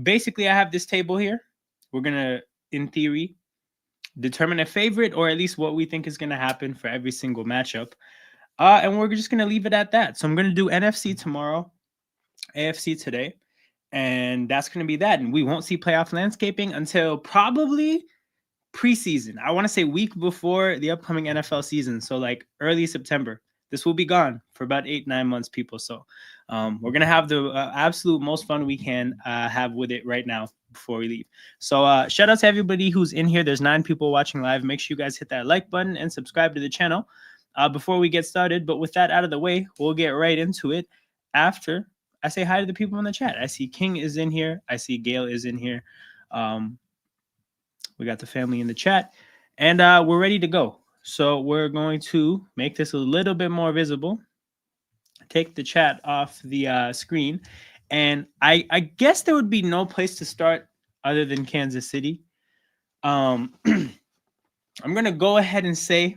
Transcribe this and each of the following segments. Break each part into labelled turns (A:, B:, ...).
A: Basically, I have this table here. We're gonna, in theory, determine a favorite, or at least what we think is gonna happen for every single matchup. And we're just gonna leave it at that. So I'm gonna do NFC tomorrow, AFC today, and that's gonna be that. And we won't see playoff landscaping until probably preseason. I want to say week before the upcoming NFL season, so like early September. This will be gone for about 8-9 months, people. So we're gonna have the absolute most fun we can have with it right now before we leave. So shout out to everybody who's in here. There's 9 people watching live. Make sure you guys hit that like button and subscribe to the channel before we get started. But with that out of the way, we'll get right into it after I say hi to the people in the chat. I see King is in here. I see Gail is in here. We got the family in the chat, and we're ready to go. So we're going to make this a little bit more visible. Take the chat off the screen, and I guess there would be no place to start other than Kansas City. I'm going to go ahead and say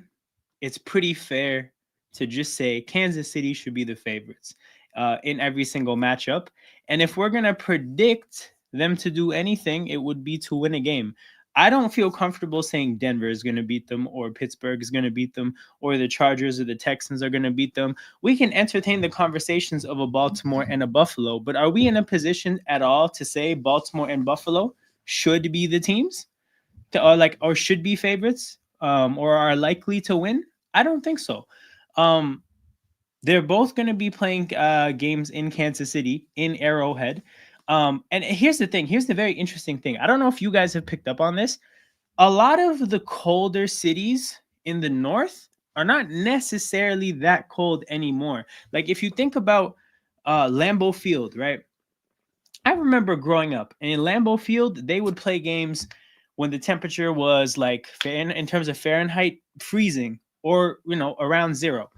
A: it's pretty fair to just say Kansas City should be the favorites in every single matchup. And if we're going to predict them to do anything, it would be to win a game. I don't feel comfortable saying Denver is going to beat them, or Pittsburgh is going to beat them, or the Chargers or the Texans are going to beat them. We can entertain the conversations of a Baltimore and a Buffalo, but are we in a position at all to say Baltimore and Buffalo should be the teams, or should be favorites, or are likely to win? I don't think so. They're both going to be playing games in Kansas City, in Arrowhead. And here's the thing. Here's the very interesting thing. I don't know if you guys have picked up on this. A lot of the colder cities in the north are not necessarily that cold anymore. Like if you think about Lambeau Field, right? I remember growing up, and in Lambeau Field, they would play games when the temperature was like, in terms of Fahrenheit, freezing, or around 0.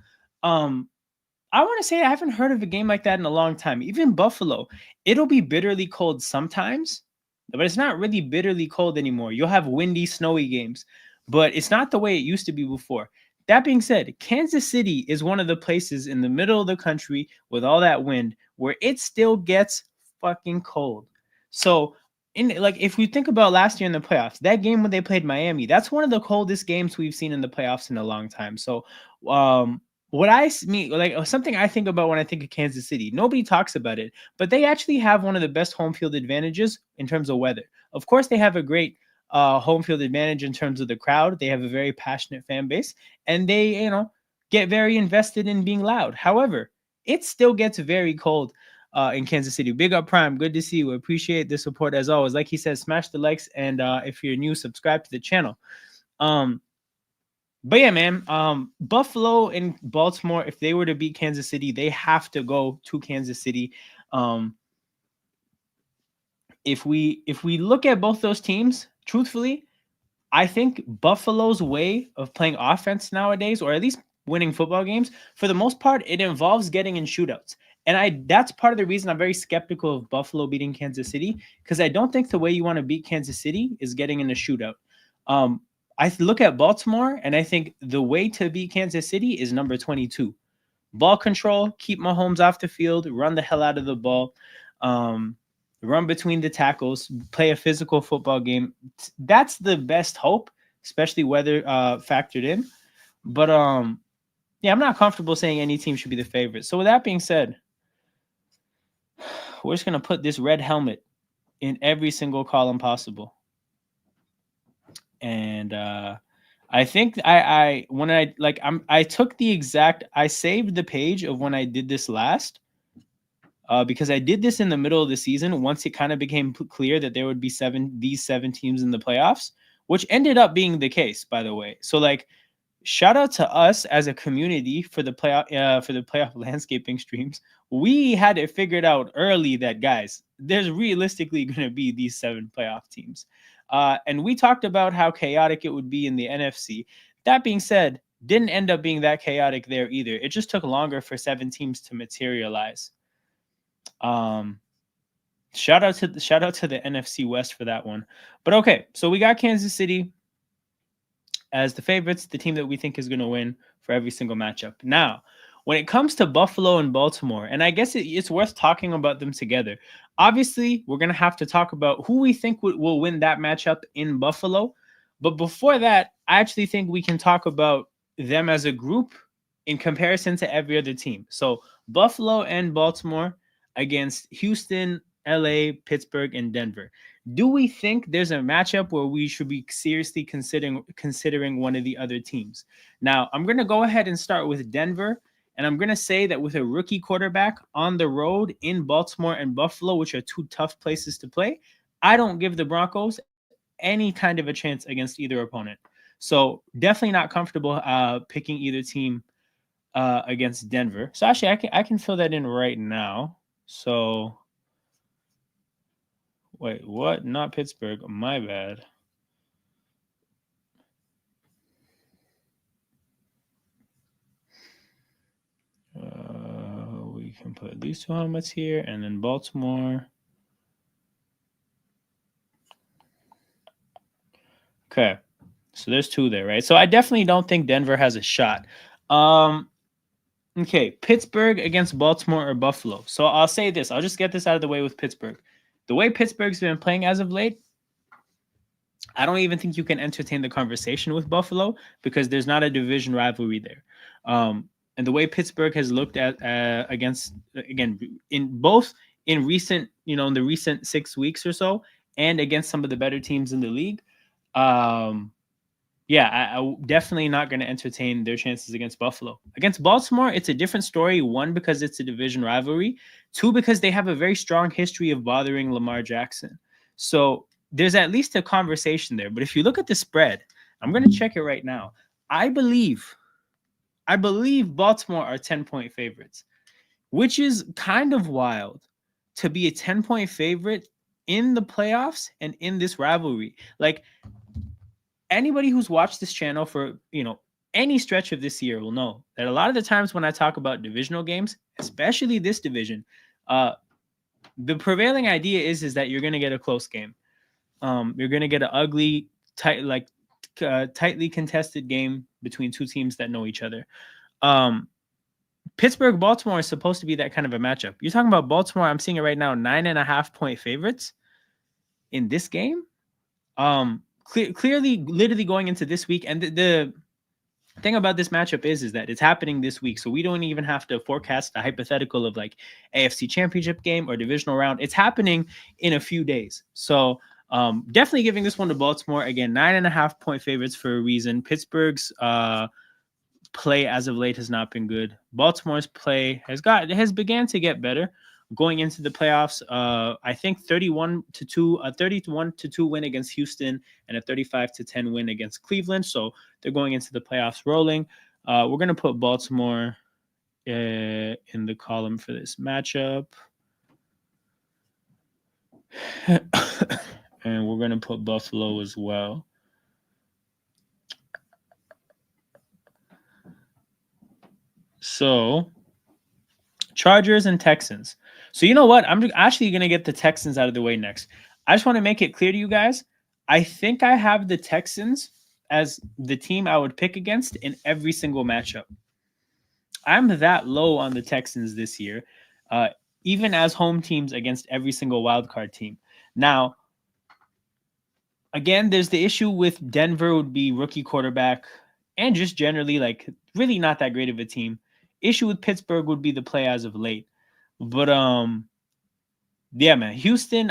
A: I want to say I haven't heard of a game like that in a long time. Even Buffalo, it'll be bitterly cold sometimes, but it's not really bitterly cold anymore. You'll have windy, snowy games, but it's not the way it used to be before. That being said, Kansas City is one of the places in the middle of the country with all that wind where it still gets fucking cold. So, if we think about last year in the playoffs, that game when they played Miami, that's one of the coldest games we've seen in the playoffs in a long time. So, what I mean, like something I think about when I think of Kansas City, nobody talks about it, but they actually have one of the best home field advantages in terms of weather. Of course, they have a great home field advantage in terms of the crowd. They have a very passionate fan base, and they, get very invested in being loud. However, it still gets very cold in Kansas City. Big up Prime. Good to see you. Appreciate the support as always. Like he said, smash the likes, and if you're new, subscribe to the channel. But yeah, man, Buffalo and Baltimore, if they were to beat Kansas City, they have to go to Kansas City. If we look at both those teams, truthfully, I think Buffalo's way of playing offense nowadays, or at least winning football games, for the most part, it involves getting in shootouts. And that's part of the reason I'm very skeptical of Buffalo beating Kansas City, because I don't think the way you want to beat Kansas City is getting in a shootout. I look at Baltimore, and I think the way to beat Kansas City is number 22. Ball control, keep Mahomes off the field, run the hell out of the ball, run between the tackles, play a physical football game. That's the best hope, especially weather factored in. But yeah, I'm not comfortable saying any team should be the favorite. So with that being said, we're just going to put this red helmet in every single column possible. And I think I took the exact, I saved the page of when I did this last, because I did this in the middle of the season once it kind of became clear that there would be these seven teams in the playoffs, which ended up being the case, by the way. So shout out to us as a community for the playoff landscaping streams. We had it figured out early that, guys, there's realistically going to be these 7 playoff teams. And we talked about how chaotic it would be in the NFC. That being said, didn't end up being that chaotic there either. It just took longer for 7 teams to materialize. Shout out to the NFC West for that one. But okay, so we got Kansas City as the favorites, the team that we think is going to win for every single matchup. Now, when it comes to Buffalo and Baltimore, and I guess it's worth talking about them together. Obviously, we're going to have to talk about who we think will win that matchup in Buffalo. But before that, I actually think we can talk about them as a group in comparison to every other team. So Buffalo and Baltimore against Houston, LA, Pittsburgh, and Denver. Do we think there's a matchup where we should be seriously considering one of the other teams? Now, I'm going to go ahead and start with Denver, and I'm going to say that with a rookie quarterback on the road in Baltimore and Buffalo, which are two tough places to play, I don't give the Broncos any kind of a chance against either opponent. So definitely not comfortable picking either team against Denver. So actually, I can fill that in right now. So wait, what? Not Pittsburgh. My bad. We can put these two helmets here, and then Baltimore. Okay, so there's two there, right? So I definitely don't think Denver has a shot. Okay, Pittsburgh against Baltimore or Buffalo. So I'll say this. I'll just get this out of the way with Pittsburgh. The way Pittsburgh's been playing as of late, I don't even think you can entertain the conversation with Buffalo because there's not a division rivalry there. And the way Pittsburgh has looked at against, again, in both in recent, in the recent 6 weeks or so, and against some of the better teams in the league, yeah, I definitely not going to entertain their chances against Buffalo. Against Baltimore, it's a different story. One, because it's a division rivalry. Two, because they have a very strong history of bothering Lamar Jackson. So there's at least a conversation there. But if you look at the spread, I'm going to check it right now. I believe Baltimore are 10-point favorites, which is kind of wild to be a 10-point favorite in the playoffs and in this rivalry. Like, anybody who's watched this channel for, any stretch of this year will know that a lot of the times when I talk about divisional games, especially this division, the prevailing idea is that you're going to get a close game. You're going to get an ugly, tightly contested game between two teams that know each other. Pittsburgh, Baltimore is supposed to be that kind of a matchup. You're talking about Baltimore. I'm seeing it right now, 9.5-point favorites in this game. Clearly, literally going into this week, and the thing about this matchup is that it's happening this week, so we don't even have to forecast a hypothetical of like AFC Championship game or divisional round. It's happening in a few days, so definitely giving this one to Baltimore. Again, 9.5-point favorites for a reason. Pittsburgh's play as of late has not been good. Baltimore's play has began to get better. Going into the playoffs, I think 31-2, a 31-2 win against Houston, and a 35-10 win against Cleveland. So they're going into the playoffs rolling. We're gonna put Baltimore in the column for this matchup, and we're gonna put Buffalo as well. So Chargers and Texans. So you know what? I'm actually going to get the Texans out of the way next. I just want to make it clear to you guys. I think I have the Texans as the team I would pick against in every single matchup. I'm that low on the Texans this year, even as home teams against every single wildcard team. Now, again, there's the issue with Denver would be rookie quarterback and just generally like really not that great of a team. Issue with Pittsburgh would be the play as of late. But yeah, man, Houston.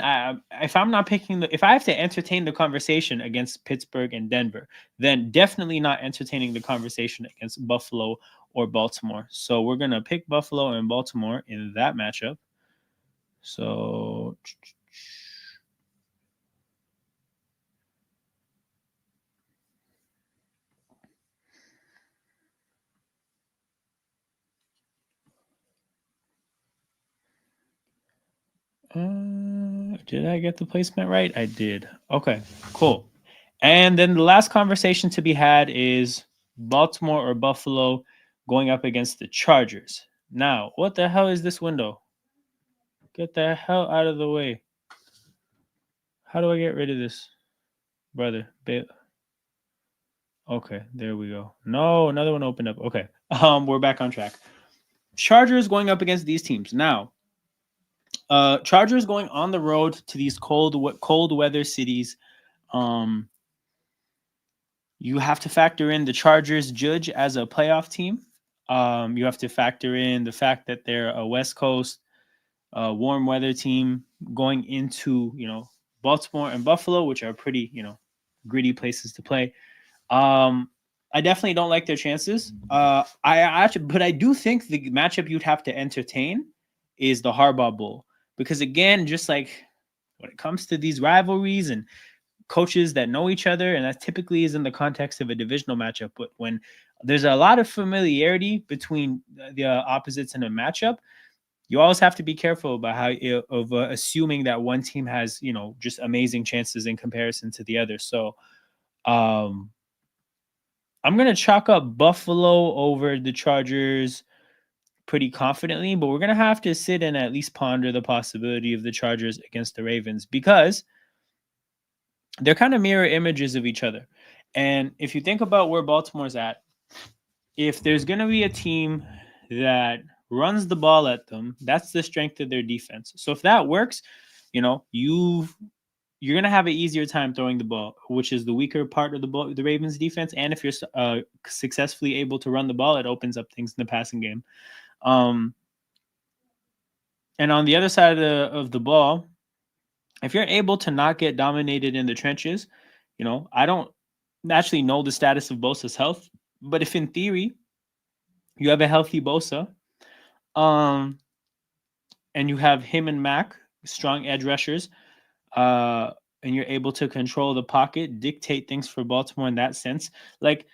A: If I'm not picking if I have to entertain the conversation against Pittsburgh and Denver, then definitely not entertaining the conversation against Buffalo or Baltimore. So we're gonna pick Buffalo and Baltimore in that matchup. So did I get the placement right? I did. Okay, cool. And then the last conversation to be had is Baltimore or Buffalo going up against the Chargers. Now, what the hell is this window? Get the hell out of the way. How do I get rid of this? Brother, okay, there we go. No, another one opened up. Okay. We're back on track. Chargers going up against these teams. Now, Chargers going on the road to these cold weather cities. Um, you have to factor in the Chargers judge as a playoff team. You have to factor in the fact that they're a West Coast warm weather team going into Baltimore and Buffalo, which are pretty gritty places to play. I definitely don't like their chances. But I do think the matchup you'd have to entertain is the Harbaugh Bowl, because again, just like when it comes to these rivalries and coaches that know each other, and that typically is in the context of a divisional matchup, but when there's a lot of familiarity between the opposites in a matchup, you always have to be careful about assuming that one team has just amazing chances in comparison to the other. So um I'm going to chalk up Buffalo over the Chargers pretty confidently, but we're going to have to sit and at least ponder the possibility of the Chargers against the Ravens, because they're kind of mirror images of each other. And if you think about where Baltimore's at, if there's going to be a team that runs the ball at them, that's the strength of their defense. So if that works, you're going to have an easier time throwing the ball, which is the weaker part of the Ravens defense. And if you're successfully able to run the ball, it opens up things in the passing game. And on the other side of the ball, if you're able to not get dominated in the trenches, I don't actually know the status of Bosa's health, but if in theory you have a healthy Bosa, and you have him and Mac, strong edge rushers, and you're able to control the pocket, dictate things for Baltimore in that sense. Like,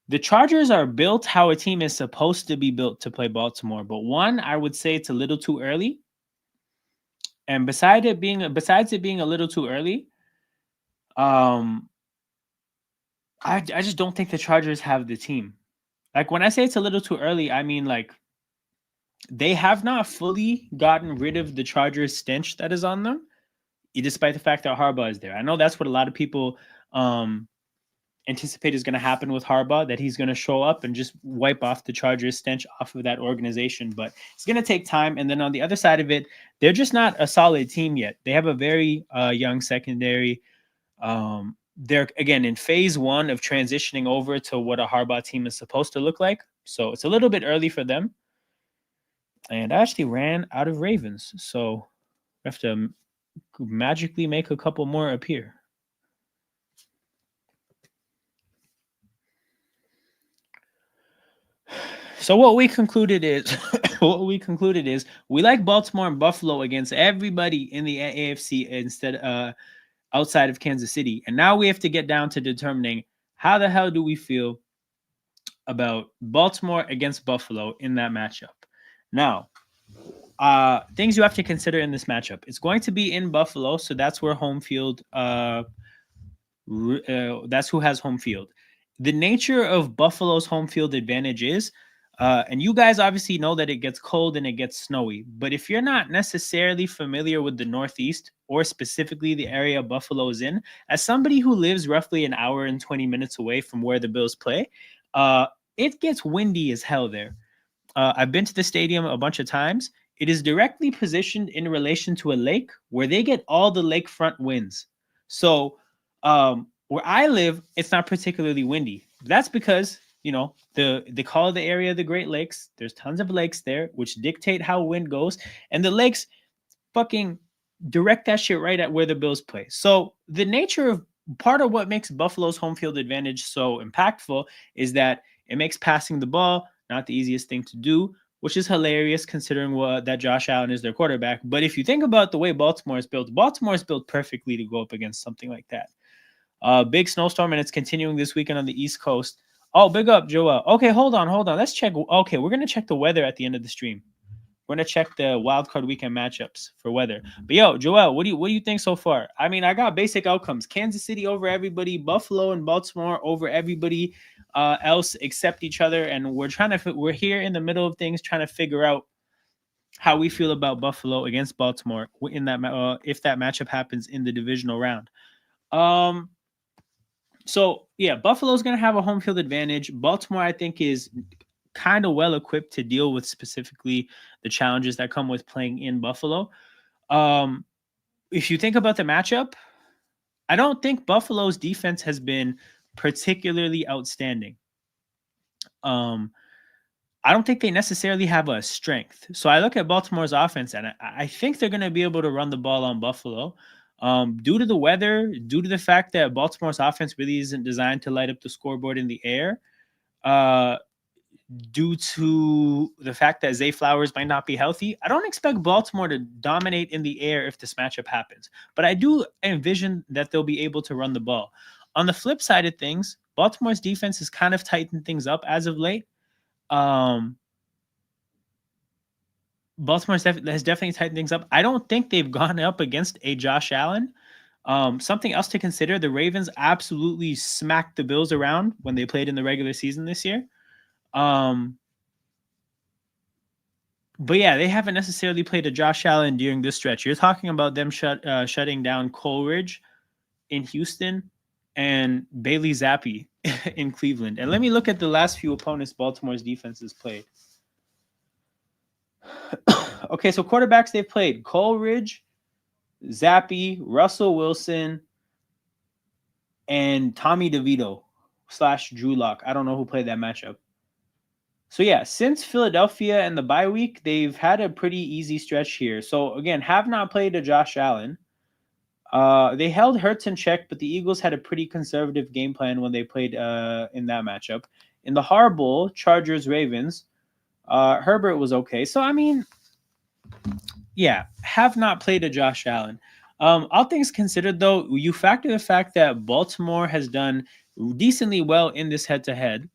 A: the Chargers are built how a team is supposed to be built to play Baltimore. But one, I would say it's a little too early. And besides it being a little too early, I just don't think the Chargers have the team. Like, when I say it's a little too early, I mean, like, they have not fully gotten rid of the Chargers stench that is on them, despite the fact that Harbaugh is there. I know that's what a lot of people anticipate is going to happen with Harbaugh, that he's going to show up and just wipe off the Chargers stench off of that organization. But it's going to take time. And then on the other side of it, they're just not a solid team yet. They have a very young secondary. They're, again, in phase one of transitioning over to what a Harbaugh team is supposed to look like. So it's a little bit early for them. And I actually ran out of Ravens. So I have to magically make a couple more appear. So what we concluded is we like Baltimore and Buffalo against everybody in the AFC instead outside of Kansas City. And now we have to get down to determining how the hell do we feel about Baltimore against Buffalo in that matchup. Now, things you have to consider in this matchup. It's going to be in Buffalo, so that's where home field that's who has home field. The nature of Buffalo's home field advantage is, and you guys obviously know that it gets cold and it gets snowy, but if you're not necessarily familiar with the Northeast, or specifically the area Buffalo is in, as somebody who lives roughly an hour and 20 minutes away from where the Bills play, it gets windy as hell there. I've been to the stadium a bunch of times. It is directly positioned in relation to a lake where they get all the lakefront winds. So where I live, it's not particularly windy. That's because they call the area the Great Lakes. There's tons of lakes there, which dictate how wind goes, and the lakes fucking direct that shit right at where the Bills play. So the nature of part of what makes Buffalo's home field advantage so impactful is that it makes passing the ball not the easiest thing to do, which is hilarious considering that Josh Allen is their quarterback. But if you think about the way Baltimore is built perfectly to go up against something like that. Big snowstorm, and it's continuing this weekend on the East Coast. Oh, big up, Joel. Okay, hold on. Let's check. Okay, we're going to check the weather at the end of the stream. We're going to check the wildcard weekend matchups for weather. But yo, Joel, what do you think so far? I mean, I got basic outcomes. Kansas City over everybody, Buffalo and Baltimore over everybody else except each other. And we're here in the middle of things trying to figure out how we feel about Buffalo against Baltimore in that if that matchup happens in the divisional round. So yeah, Buffalo's going to have a home field advantage. Baltimore, I think, is kind of well equipped to deal with specifically the challenges that come with playing in Buffalo. If you think about the matchup, I don't think Buffalo's defense has been particularly outstanding. I don't think they necessarily have a strength. So I look at Baltimore's offense, and I think they're going to be able to run the ball on Buffalo. Due to the weather, due to the fact that Baltimore's offense really isn't designed to light up the scoreboard in the air, due to the fact that Zay Flowers might not be healthy, I don't expect Baltimore to dominate in the air if this matchup happens. But I do envision that they'll be able to run the ball. On the flip side of things, Baltimore's defense has kind of tightened things up as of late. Baltimore has definitely tightened things up. I don't think they've gone up against a Josh Allen. Something else to consider, the Ravens absolutely smacked the Bills around when they played in the regular season this year. But yeah, they haven't necessarily played a Josh Allen during this stretch. You're talking about them shutting down Coleridge in Houston and Bailey Zappi in Cleveland. And let me look at the last few opponents Baltimore's defense has played. Okay, so quarterbacks they've played: Coleridge, Zappi, Russell Wilson, and Tommy DeVito / Drew Lock. I don't know who played that matchup. So yeah, since Philadelphia and the bye week, they've had a pretty easy stretch here. So again, have not played a Josh Allen. They held Hurts in check, but the Eagles had a pretty conservative game plan when they played in that matchup. In the horrible Chargers-Ravens, Herbert was okay. So I mean, yeah, have not played a Josh Allen. All things considered, though, you factor the fact that Baltimore has done decently well in this head-to-head.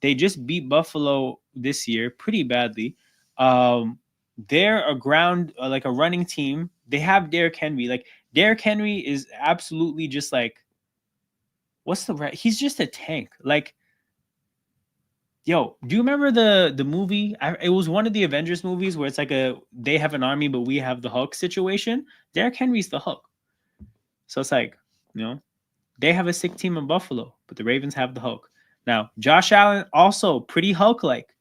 A: They just beat Buffalo this year pretty badly. They're a ground, like a running team. They have Derrick Henry. Like, Derrick Henry is absolutely just like, he's just a tank. Like, yo, do you remember the movie? It was one of the Avengers movies where it's like they have an army, but we have the Hulk situation. Derrick Henry's the Hulk. So it's like, they have a sick team in Buffalo, but the Ravens have the Hulk. Now, Josh Allen also pretty Hulk-like.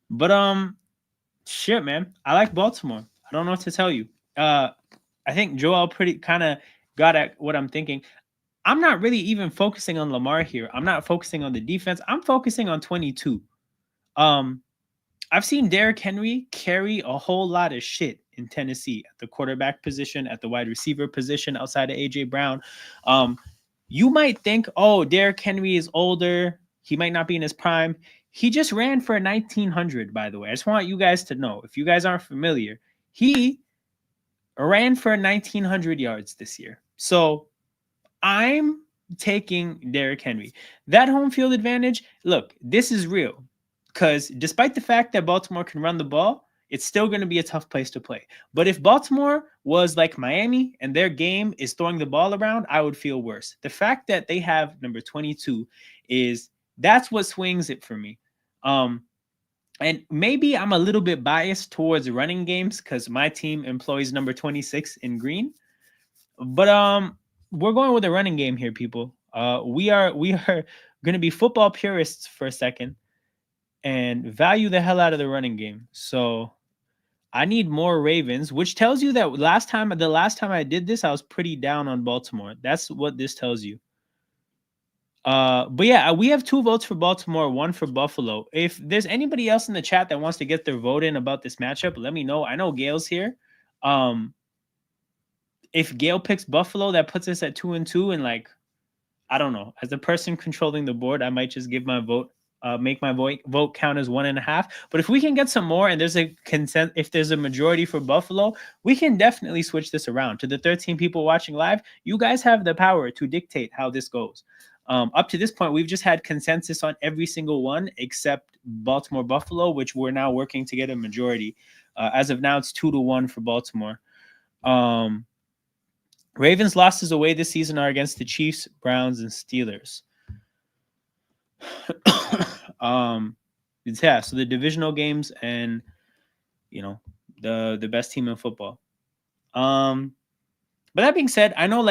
A: But shit, man. I like Baltimore. I don't know what to tell you. I think Joel pretty kind of got at what I'm thinking. I'm not really even focusing on Lamar here. I'm not focusing on the defense. I'm focusing on 22. I've seen Derrick Henry carry a whole lot of shit in Tennessee at the quarterback position, at the wide receiver position outside of A.J. Brown. You might think, oh, Derrick Henry is older. He might not be in his prime. He just ran for 1,900, by the way. I just want you guys to know, if you guys aren't familiar, he ran for 1,900 yards this year. So I'm taking Derrick Henry. That home field advantage, look, this is real. Because despite the fact that Baltimore can run the ball, it's still going to be a tough place to play. But if Baltimore was like Miami and their game is throwing the ball around, I would feel worse. The fact that they have number 22 that's what swings it for me. And maybe I'm a little bit biased towards running games because my team employs number 26 in green. But we're going with a running game here, people. We are going to be football purists for a second and value the hell out of the running game. So I need more Ravens, which tells you that the last time I did this, I was pretty down on Baltimore. That's what this tells you. But yeah, we have 2 votes for Baltimore, 1 for Buffalo. If there's anybody else in the chat that wants to get their vote in about this matchup, let me know. I know Gail's here. If Gail picks Buffalo, that puts us at 2-2, and like, I don't know. As the person controlling the board, I might just give my vote. Make my vote count as 1.5. But if we can get some more and there's a consent, if there's a majority for Buffalo, we can definitely switch this around. To the 13 people watching live, you guys have the power to dictate how this goes. Up to this point, we've just had consensus on every single one except Baltimore Buffalo, which we're now working to get a majority. As of now, it's 2-1 for Baltimore. Ravens' losses away this season are against the Chiefs, Browns, and Steelers. Yeah, so the divisional games and the best team in football. But that being said, I know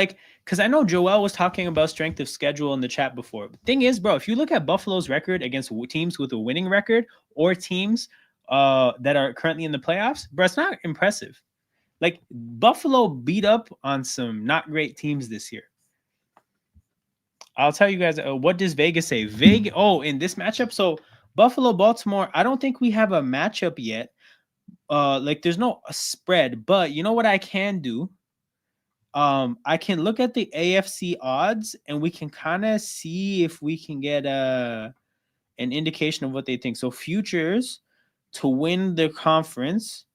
A: because I know Joel was talking about strength of schedule in the chat before. The thing is, bro, if you look at Buffalo's record against teams with a winning record or teams that are currently in the playoffs, bro, it's not impressive. Like Buffalo beat up on some not great teams this year. I'll tell you guys, what does Vegas say? Vegas, in this matchup, so Buffalo, Baltimore, I don't think we have a matchup yet. There's no spread, but you know what I can do? I can look at the AFC odds and we can kind of see if we can get an indication of what they think. So futures to win the conference.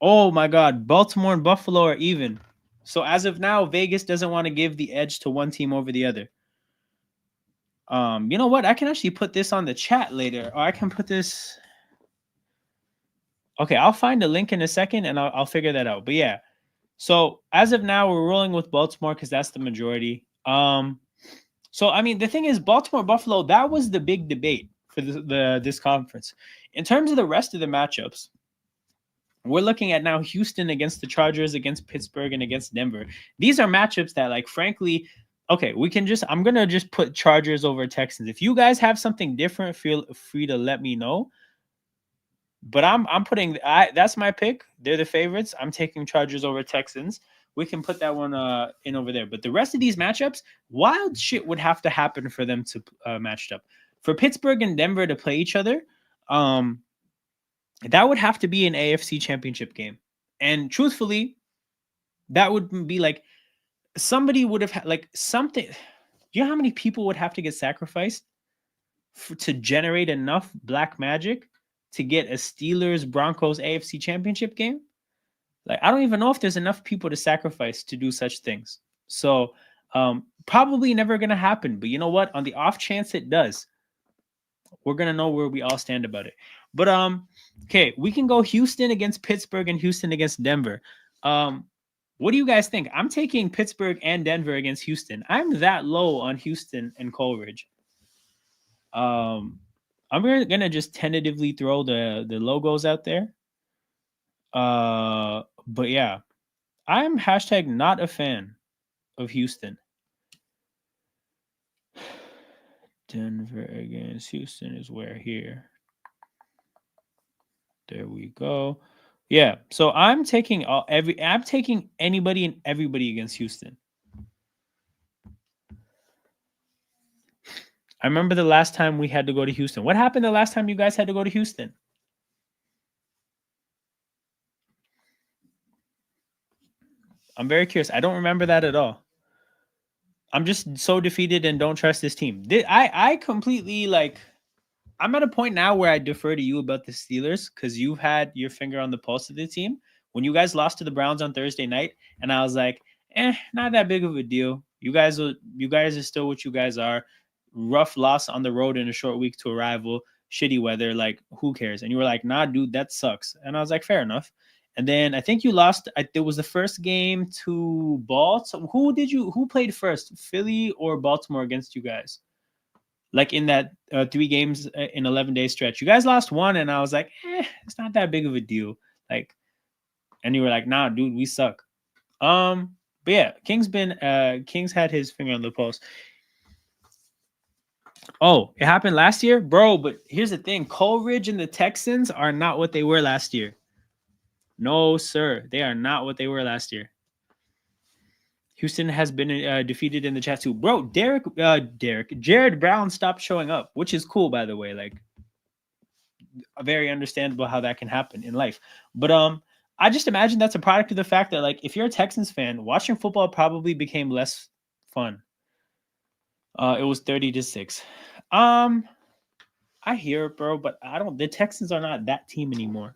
A: Oh my God, Baltimore and Buffalo are even. So as of now, Vegas doesn't want to give the edge to one team over the other. You know what? I can actually put this on the chat later, or I can put this. Okay, I'll find a link in a second and I'll figure that out. But yeah, so as of now, we're rolling with Baltimore because that's the majority. So I mean, the thing is, Baltimore Buffalo, that was the big debate for this conference. In terms of the rest of the matchups, we're looking at now Houston against the Chargers, against Pittsburgh, and against Denver. These are matchups that, like, frankly, okay, I'm gonna just put Chargers over Texans. If you guys have something different, feel free to let me know. But I'm putting that's my pick. They're the favorites. I'm taking Chargers over Texans. We can put that one in over there. But the rest of these matchups, wild shit would have to happen for them to match up. For Pittsburgh and Denver to play each other, that would have to be an AFC championship game. And truthfully, that would be like somebody would have had like something. Do you know how many people would have to get sacrificed to generate enough black magic to get a Steelers Broncos AFC championship game? Like, I don't even know if there's enough people to sacrifice to do such things. So probably never going to happen. But you know what? On the off chance it does, we're going to know where we all stand about it. But okay, we can go Houston against Pittsburgh and Houston against Denver. What do you guys think? I'm taking Pittsburgh and Denver against Houston. I'm that low on Houston and Coleridge. I'm gonna just tentatively throw the logos out there. But yeah, I'm hashtag not a fan of Houston. Denver against Houston is where here. There we go. Yeah, so I'm taking anybody and everybody against Houston. I remember the last time we had to go to Houston. What happened the last time you guys had to go to Houston? I'm very curious. I don't remember that at all. I'm just so defeated and don't trust this team. I completely I'm at a point now where I defer to you about the Steelers because you've had your finger on the pulse of the team. When you guys lost to the Browns on Thursday night, and I was like, not that big of a deal. You guys are still what you guys are. Rough loss on the road in a short week to a rival, shitty weather, like who cares? And you were like, nah, dude, that sucks. And I was like, fair enough. And then I think you lost. It was the first game to Baltimore. Who played first, Philly or Baltimore against you guys? Like in that 3 games in 11-day stretch, you guys lost one, and I was like, it's not that big of a deal. Like, and you were like, nah, dude, we suck. But yeah, King's had his finger on the pulse. Oh, it happened last year, bro. But here's the thing: Coleridge and the Texans are not what they were last year. No, sir, they are not what they were last year. Houston has been defeated in the chat too, bro. Jared Brown stopped showing up, which is cool, by the way. Like, very understandable how that can happen in life. But I just imagine that's a product of the fact that, like, if you're a Texans fan, watching football probably became less fun. It was 30-6. I hear it, bro, but the Texans are not that team anymore.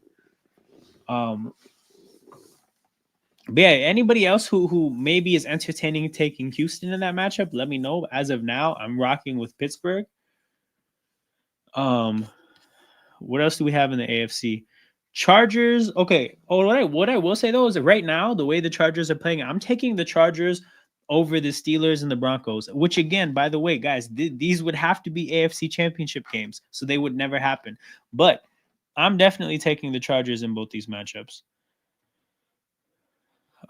A: But yeah, anybody else who maybe is entertaining taking Houston in that matchup, let me know. As of now, I'm rocking with Pittsburgh. What else do we have in the AFC? Chargers. Okay. Oh, what I will say though is that right now, the way the Chargers are playing, I'm taking the Chargers over the Steelers and the Broncos, which again, by the way, guys, these would have to be AFC championship games, so they would never happen. But I'm definitely taking the Chargers in both these matchups.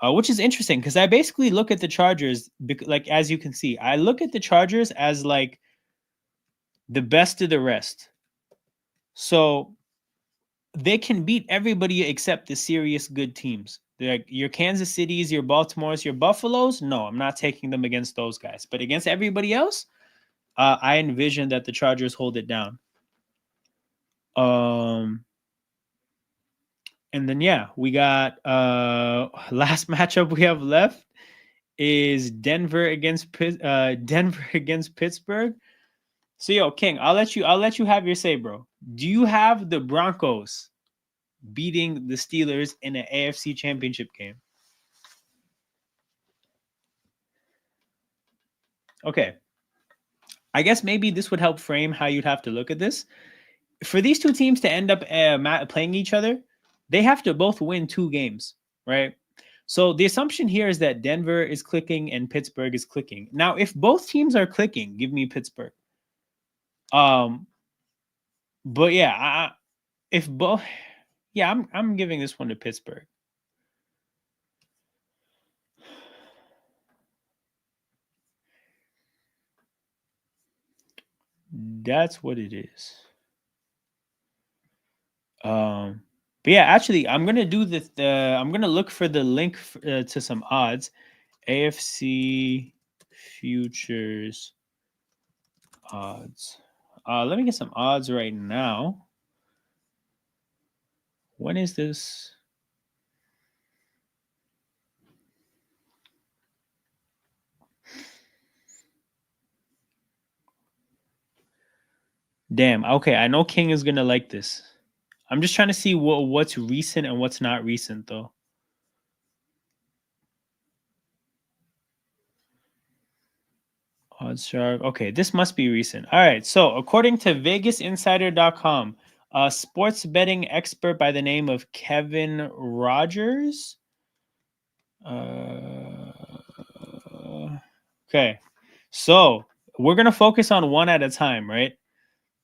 A: which is interesting because I basically look at the Chargers, like as you can see, I look at the Chargers as like the best of the rest. So they can beat everybody except the serious good teams. Like your Kansas Cities, your Baltimores, your Buffaloes. No, I'm not taking them against those guys. But against everybody else, I envision that the Chargers hold it down. And then yeah, we got last matchup we have left is Denver against Pittsburgh. So yo, King, I'll let you have your say, bro. Do you have the Broncos beating the Steelers in an AFC championship game? Okay. I guess maybe this would help frame how you'd have to look at this. For these two teams to end up playing each other, they have to both win 2 games, right? So the assumption here is that Denver is clicking and Pittsburgh is clicking. Now, if both teams are clicking, give me Pittsburgh. But yeah, if both, yeah, I'm giving this one to Pittsburgh. That's what it is. But yeah, actually, I'm gonna do this. I'm gonna look for the link to some odds. AFC futures odds. Let me get some odds right now. When is this? Damn. Okay, I know King is gonna like this. I'm just trying to see what's recent and what's not recent, though. Odds shark. Okay, this must be recent. All right. So, according to VegasInsider.com, a sports betting expert by the name of Kevin Rogers. Okay. So, we're going to focus on one at a time, right?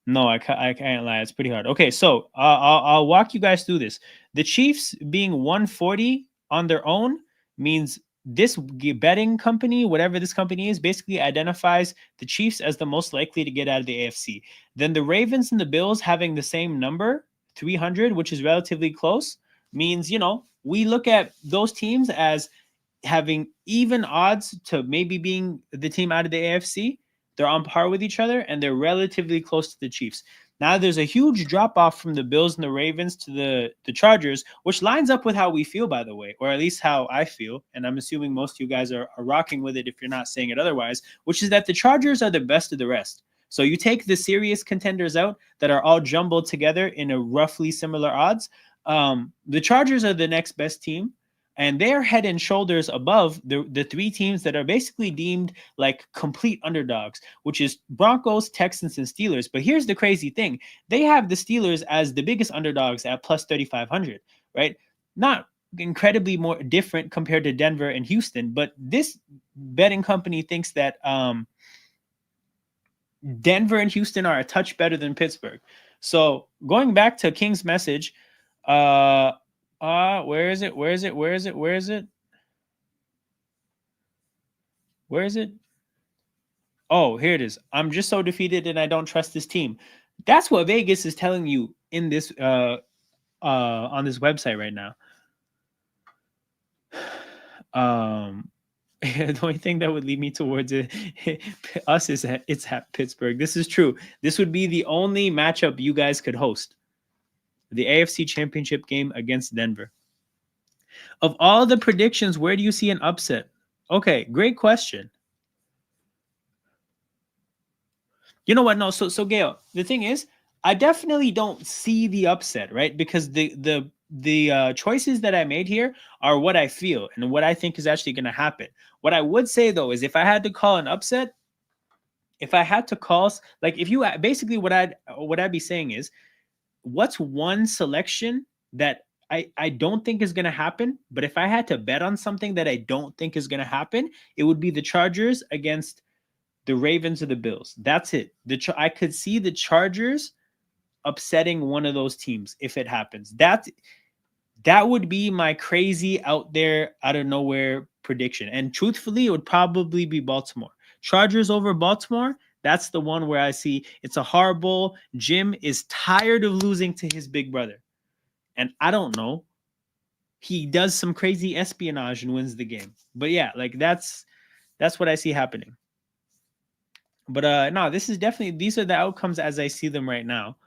A: No, I can't lie. It's pretty hard. Okay, so I'll walk you guys through this. The Chiefs being 140 on their own means this betting company, whatever this company is, basically identifies the Chiefs as the most likely to get out of the AFC. Then the Ravens and the Bills having the same number, 300, which is relatively close, means, we look at those teams as having even odds to maybe being the team out of the AFC. They're on par with each other and they're relatively close to the Chiefs. Now there's a huge drop off from the Bills and the Ravens to the Chargers, which lines up with how we feel, by the way, or at least how I feel. And I'm assuming most of you guys are rocking with it if you're not saying it otherwise, which is that the Chargers are the best of the rest. So you take the serious contenders out that are all jumbled together in a roughly similar odds. The Chargers are the next best team. And they're head and shoulders above the 3 teams that are basically deemed like complete underdogs, which is Broncos, Texans, and Steelers. But here's the crazy thing. They have the Steelers as the biggest underdogs at plus 3,500, right? Not incredibly more different compared to Denver and Houston, but this betting company thinks that Denver and Houston are a touch better than Pittsburgh. So going back to King's message, where is it? Where is it? Where is it? Where is it? Where is it? Oh, here it is. I'm just so defeated and I don't trust this team. That's what Vegas is telling you in this on this website right now. The only thing that would lead me towards us is that it's at Pittsburgh. This is true. This would be the only matchup you guys could host. The AFC Championship game against Denver. Of all the predictions, where do you see an upset? Okay, great question. You know what? No, so Gail, the thing is, I definitely don't see the upset, right? Because the choices that I made here are what I feel and what I think is actually going to happen. What I would say though is, if I had to call an upset, if I had to call, like, if you basically what I'd be saying is, what's one selection that I don't think is going to happen, but if I had to bet on something that I don't think is going to happen, it would be the Chargers against the Ravens or the Bills. That's it. I could see the Chargers upsetting one of those teams if it happens. That would be my crazy out there, out of nowhere prediction. And truthfully, it would probably be Baltimore. Chargers over Baltimore. That's the one where I see it's a horrible. Jim is tired of losing to his big brother. And I don't know. He does some crazy espionage and wins the game. But yeah, like that's what I see happening. But no, this is definitely, these are the outcomes as I see them right now.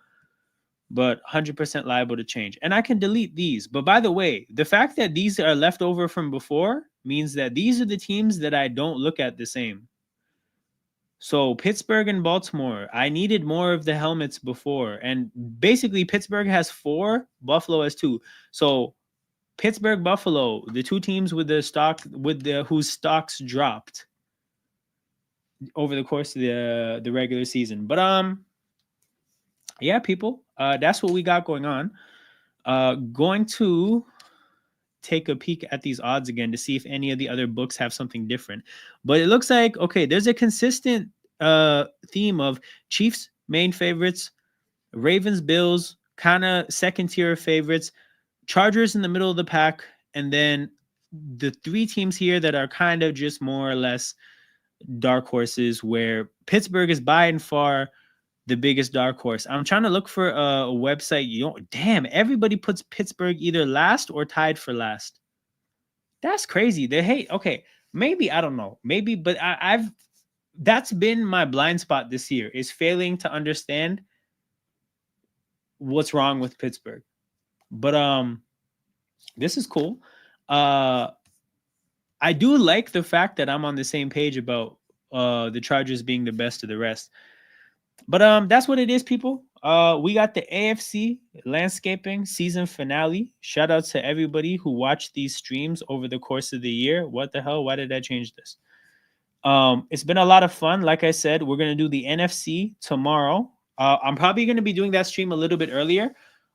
A: But 100% liable to change. And I can delete these. But by the way, the fact that these are left over from before means that these are the teams that I don't look at the same. So Pittsburgh and Baltimore, I needed more of the helmets before. And basically Pittsburgh has 4, Buffalo has 2. So Pittsburgh, Buffalo, the two teams with the stock, with the whose stocks dropped over the course of the regular season. But yeah, people, that's what we got going on. Going to take a peek at these odds again to see if any of the other books have something different. But it looks like, okay, there's a consistent theme of Chiefs main favorites, Ravens, Bills kind of second tier favorites, Chargers in the middle of the pack, and then the 3 teams here that are kind of just more or less dark horses, where Pittsburgh is by and far the biggest dark horse. I'm trying to look for a website. Damn, everybody puts Pittsburgh either last or tied for last. That's crazy. Okay, maybe, I don't know, maybe, but I've that's been my blind spot this year, is failing to understand what's wrong with Pittsburgh. But this is cool. I do like the fact that I'm on the same page about the Chargers being the best of the rest. But that's what it is, people. We got the AFC landscaping season finale. Shout out to everybody who watched these streams over the course of the year. What the hell? Why did I change this? It's been a lot of fun. Like I said, we're gonna do the NFC tomorrow. I'm probably gonna be doing that stream a little bit earlier.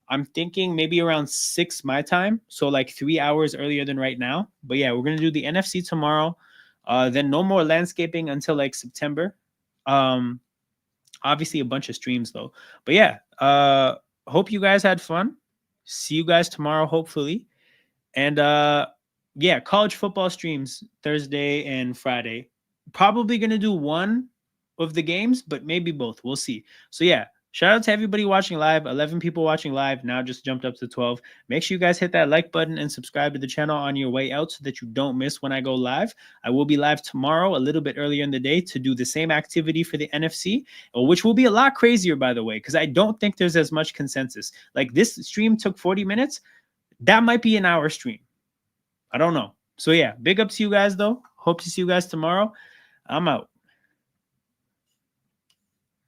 A: I'm thinking maybe around 6 my time, so like 3 hours earlier than right now. But yeah, we're gonna do the NFC tomorrow. Then no more landscaping until like September. Obviously a bunch of streams though. But yeah, hope you guys had fun. See you guys tomorrow, hopefully. And yeah, college football streams Thursday and Friday. Probably gonna do one of the games, but maybe both. We'll see. So yeah, shout out to everybody watching live. 11 people watching live, now just jumped up to 12. Make sure you guys hit that like button and subscribe to the channel on your way out so that you don't miss when I go live. I will be live tomorrow a little bit earlier in the day to do the same activity for the NFC, which will be a lot crazier, by the way, because I don't think there's as much consensus. Like, this stream took 40 minutes. That might be an hour stream. I don't know. So yeah, big up to you guys though. Hope to see you guys tomorrow. I'm out.